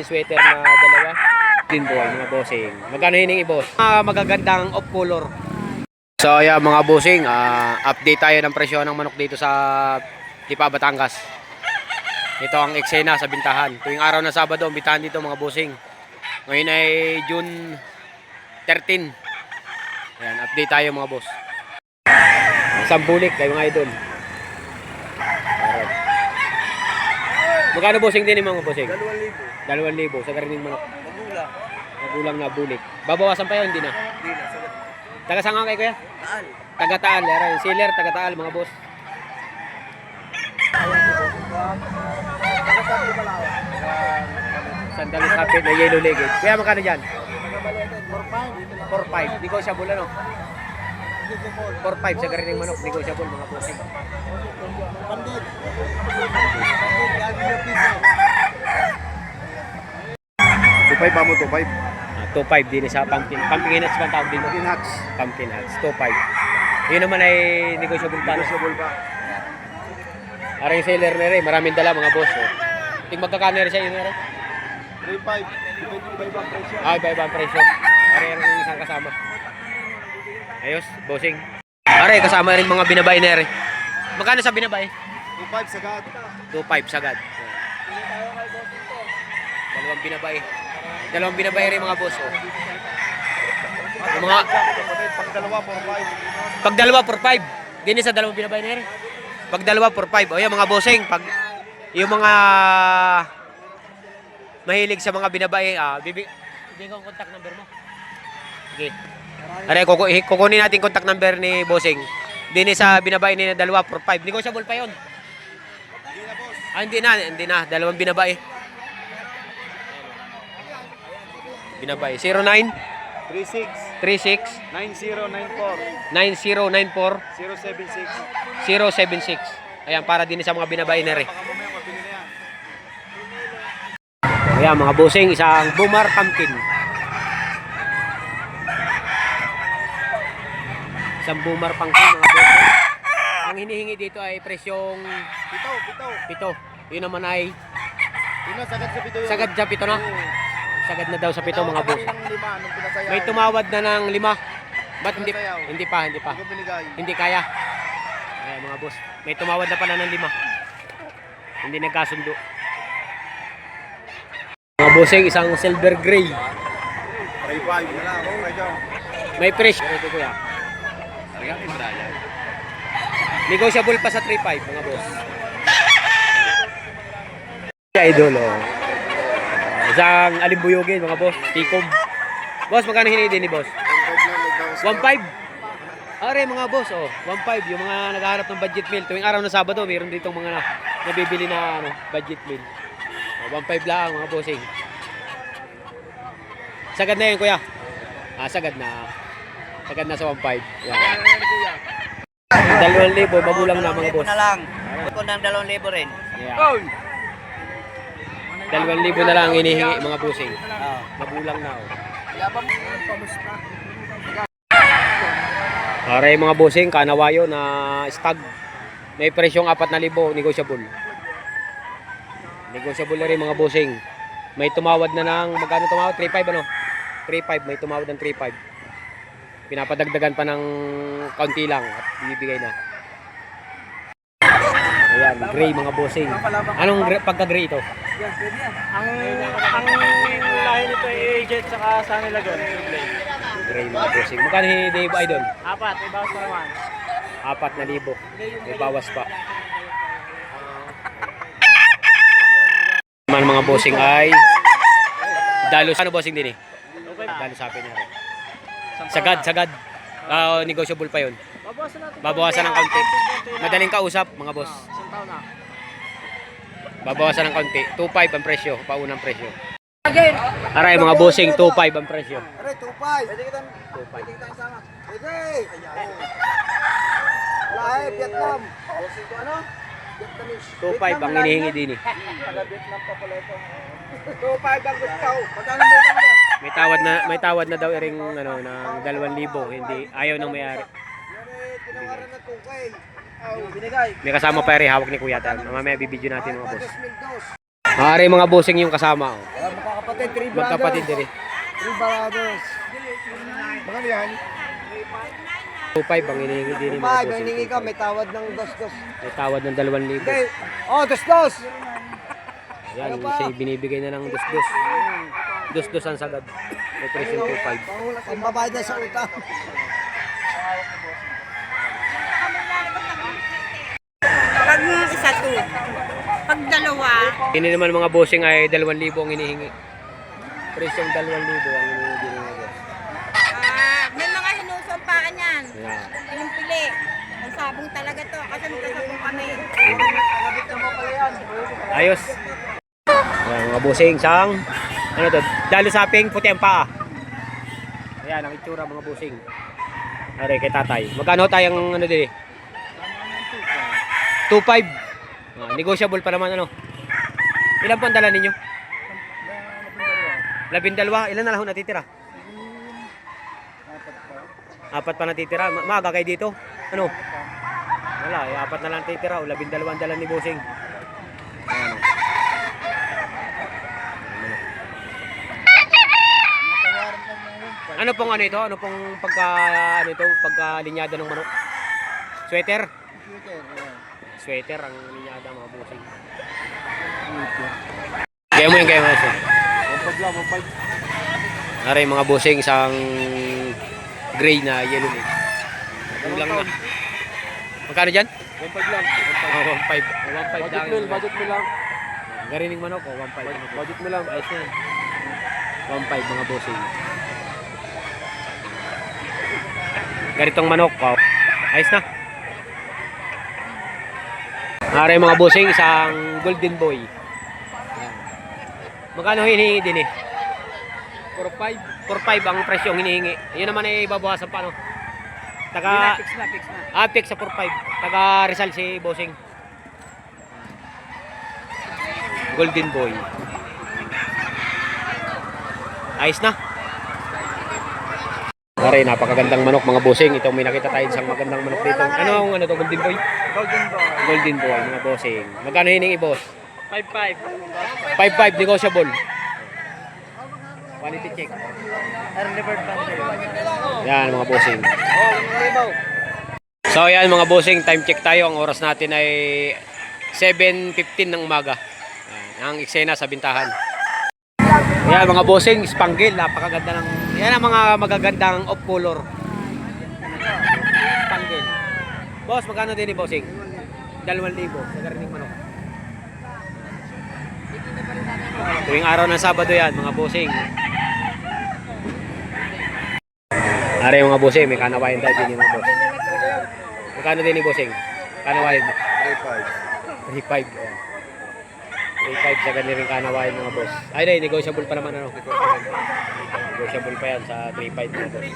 Sweater na dalawa. Din po mga bossing. Magkano hiningi boss? Magagandang off color. So ayan mga bossing, update tayo ng presyo ng manok dito sa Lipa, Batangas. Ito ang eksena sa bintahan. Tuwing araw ng Sabado, ang bintahan dito mga bossing. Ngayon ay June 13. Ayan, update tayo mga boss. Isang bulik kayo mga idol. Magkano bossing din yung mga bossing? 2,000. 2,000 sa karining manok. Magulang na bulik. Babawasan pa yun, hindi na? Hindi na. Taga saan ka kay kuya? Taal. Taga Taal. Sealer, taga Taal mga boss. Sandalis hapit na yellow legged. Kuya magkano dyan? 4,500. Negotiable ano? 4,500 sa karining manok. Negotiable mga bossing. Pandit. 2.5 pa mo, 2.5. 2,500 din sa pumpkin. Pumpkin nuts ba ang tawag din? Pumpkin nuts. Pumpkin nuts. 2,500. Yun naman ay negotiable pa. Negotiable pa. Aring seller na rin. Maraming dala mga boss. Oh. Ting magkakaner siya yun na rin. 3.5. 2.5 ang presyo. Iba ang presyo. Aring yung isang kasama. Ayos, bossing. Aray, kasama rin mga binabay na rin. Magkano sa binabay? 2.5 sagad. 2,500 sagad. Dalawang binabay rin mga boss. Oh. Yung mga Pag dalawa, 4.5. pag dalawa 4,500. Dini sa dalawang binabay na rin. Pag dalawa 4,500. O yan mga bossing, pag yung mga mahilig sa mga binabay, bibigyan ko ang contact number mo. Okay. Aray, kukunin natin contact number ni bossing. Dini sa binabay ni dalawa 4,500. Negotiable pa yon. Hindi na, boss. Hindi na. Dalawang binabay. Binabay. 09 36 36 9094 9094 076. 076. Ayan, para din sa mga binabay na rin. Baka mamaya mabili na yan. Ayan, mga bossing, isang Bumar pumpkin. Isang Bumar pumpkin, mga bossing. Ang hinihingi dito ay presyong Pito. 7. Yun naman ay Yun na, sagad sa pito yun. sagad sa 7 na. Sagad na daw sa 7 mga boss. Ng 5 nung pinasayaw. May tumawad na ng 5. Ba't hindi pa? Hindi ko binigay. Hindi kaya. Ayan mga boss. May tumawad na pala ng 5. Hindi nagkasundo. Mga bossing, isang silver gray. 3.5 na lang. Okay dyan. May presyo. Ito kuya. Negotiable pa sa 3.5 mga boss. Idol oh. Isang alimbuyogin mga boss. Tikom. Boss, magkano hinidi ni boss? 1.5. Are mga boss, oh, 1.5 yung mga naghahanap ng budget meal. Tuwing araw ng Sabado, mayroon ditong mga nabibili na budget meal. Oh, 1.5 lang mga bossing. Sagad na 'yan, kuya. Sagad na. Sagad na sa 1.5. Yan. 2,000 magulang na mga boss. Na lang. Ito ng 2,000 rin. Yeah. 2,000 na lang ang hinihingi mga bossing. Oo. Magulang na. Oh. Yabang pamusta. Aray mga bossing, kanawayo na stag. May presyong 4,000, negotiable. Negotiable na rin mga bossing. May tumawad na ng, magkano tumawad? 3.5 ano? 3.5, may tumawad ng 3.5. Pinapadagdagan pa ng kaunti lang at bibigay na. Ayan, gray mga bossing. Anong pagka-gray ito? Yan, pwede yan. Ang lahi nito ay agent saka Sunny Lagon. Gray mga bossing. Magkano ni Dave Idol? 4, ibawas pa naman. 4,000. May bawas pa. Naman mga bossing ay dalos. Ano bossing din eh? Dalos sapin niya rin. Sagad. Negotiable pa yun. Babawasan ng kaunti. Madaling kausap mga boss. Isang taon na. Babawasan ng kaunti. 2.5 ang presyo. Paunang presyo. Aray mga bossing, 2.5 ang presyo. Aray, 2.5. Pwede kita isama. Pwede. Lahi, Vietnam. Ano? Vietnamese. 2.5 ang hinihingi din eh. Taga Vietnam pa pala ito. 2.5 ang gusto. Pagkano mo lang yan? May tawad na daw ring ano ng 2,000, hindi ayaw nang may-ari. Tinawaran na 2K. Binigay. May kasama pa rin hawak ni Kuya Tan. Mamaya bibidyo natin mga boss. 2,000 dos. Maaari mga bossing yung kasama. Oh. Wala mo Magkapatid, 3 brothers. Magkapatid din eh. 3 brothers. Mga yan. 2.5 ang hinihingi din yung mga Pag bossing. hiningi ka, may tawad ng dos-dos. May tawad ng 2,000. Okay. Oh, dos-dos. Yan, Ano pa? siya binibigay na ng dos-dos. Dos-dos ang sagad. May presyo 2.5. Pambabayad na sa utang. Pag isa to, pag dalawa, Ini naman mga bossing ay 2,000 ang hinihingi. Presyong 2,000 ang hinihingi din mga boss. may mga hinusumpaan yan. Ayan. Yung pili. Ang sabong talaga to. Kasi magkasabong kami. Ayos. Ayan, mga bossing, sang ano to? Dalo saping puti ang paa. Ayan ang itsura mga bossing. Are kay tatay. Magkano tayong ano din eh? 2.5. Negotiable pa naman ano. Ilan po ang dala ninyo? 12. Ilan na lang ho natitira? 4 pa natitira. Maaga kayo dito? Ano? Wala, 4 na lang natitira. 12 ang dala ni bossing. Ayan. Ano pong ano ito? Ano pong pagka linyada ng manok? Sweater? Sweater ang linyada mga bossing. Kaya mo yung kaya mo. Aray mga bossing, isang gray na yellow meat. Kulang na. Magkano dyan? 1.5 lang. 1.5. 1.5 lang. Budget mo lang. Garining manok ko, 1.5. Budget mo lang. Ayos na yan. 1.5 mga bossing. Ganitong manok ko. Ayos na. Aray mga bossing, isang golden boy. Magkano hinihingi din eh? 4.5. 4.5 ang presyo hinihingi. Yun naman ay babawasan pa no. Taga Fix na. Fix sa 4.5. Taga Rizal si bossing. Golden boy. Ayos na. Aray, napakagandang manok mga bossing. Ito may nakita tayo isang magandang manok dito. Ano ang ano to, golden boy? Golden Boy. Golden boy mga bossing. Magkano hiningi boss? 5.5. 5.5 negotiable. Quality check. Early bird bundle. Yan mga bossing. Oh, 5,000. So yan mga bossing, time check tayo. Ang oras natin ay 7:15 ng umaga. Yan, ang eksena sa bintahan. Yan mga bossing, spangle, napakaganda ng. Yan ang mga magagandang off color. Spangle. Boss, magkano din ni bossing? 2,000 sa garining manok. Tuwing araw ng Sabado yan mga bossing. Are mga bossing, may kanawain tayo din mga boss. Magkano din ni bossing? Kanawain? 3.5. 3.5 sa ganun rin kanawain mga boss. Ay, di, negotiable pa naman ano. Negotiable pa yan sa 3.5 mga boss.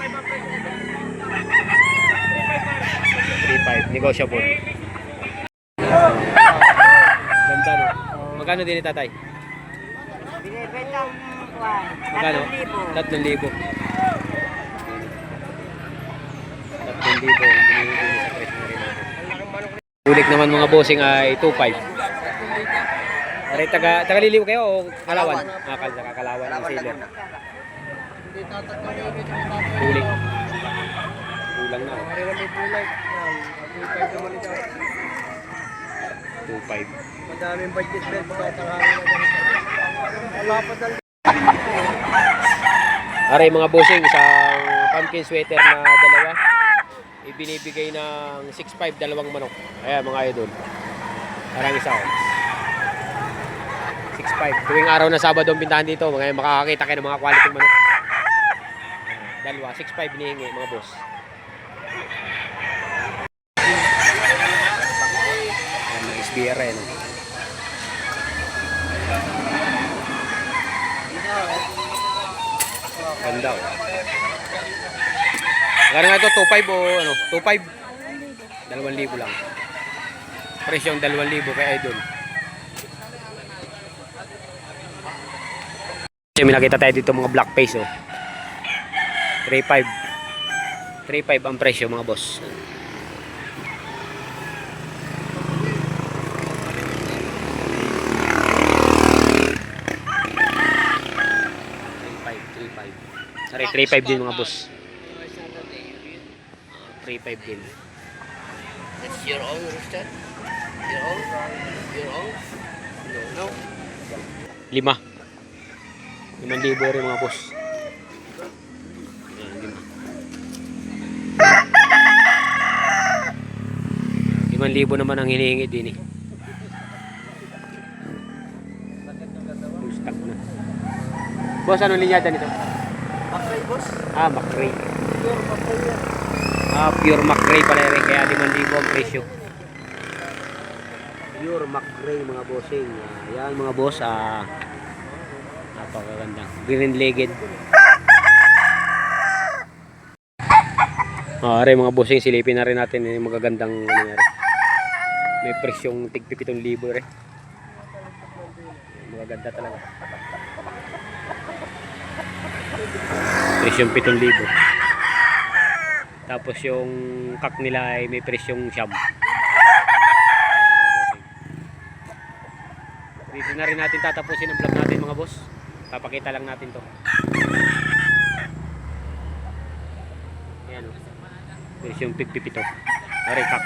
3.5, negotiable. Ganda no. Magkano din ni tatay? Binibentang Magkano? 3,000. 3,000 binibili sa presyo na rin natin. Ulik naman mga bossing ay 2.5. Aray, taga-liliw kayo o Kalawan? Kalawan ang sealer. Ulik. Kulang na. 2.5. Madaming budget bed sa tanghali na ganito. Wala pa dal. Aray mga bossing, isang pumpkin sweater na dalawa. Ibinibigay ng 6.5 dalawang manok. Ayan mga idol. Parang isa oh. 6.5. Tuwing araw na Sabado ang pintahan dito, mga makakakita kayo ng mga quality manok. Dalawa, 6.5 hinihingi mga boss. Ayan, mga SBR eh. No? Ganda oh. Gano'n nga ito, 2.5 o ano? 2.5. 2,000 lang. Presyong 2,000 kay Idol. Kasi may nakita tayo dito mga black face oh. 3.5. 3.5 ang presyo mga boss. Aray, 3.5 din mga boss. 3.5 din. It's your own rooster? Your own? Your own? No. 5. 5,000 rin mga boss. Ayan, 5,000 naman ang hinihingi din eh. Full stock na. Boss, anong linyada nito? Makray, boss. Ah, Makray. Pure makray yan. Ah, pure Makray pala rin. Kaya 5,000 ang presyo. Pure Makray mga bossing. Yan mga boss. Napakaganda. Green-legged. Aray mga bossing, silipin na rin natin yung magagandang nangyari. May presyong tig 7,000 rin. Magaganda talaga. Presyong 7,000. Tapos yung kak nila ay may presyong siyam. Dito na rin natin tatapusin ang vlog natin mga boss. Papakita lang natin to. Ayan o. Presyong 57. Aray kak.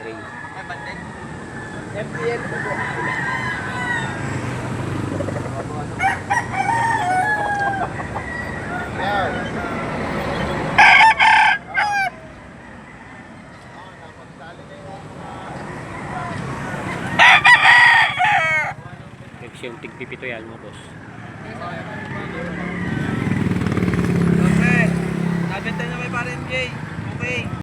Gray. FPL. Presyong tig 57 yan mga boss. Okay. Naganda na may parang Jay. Okay.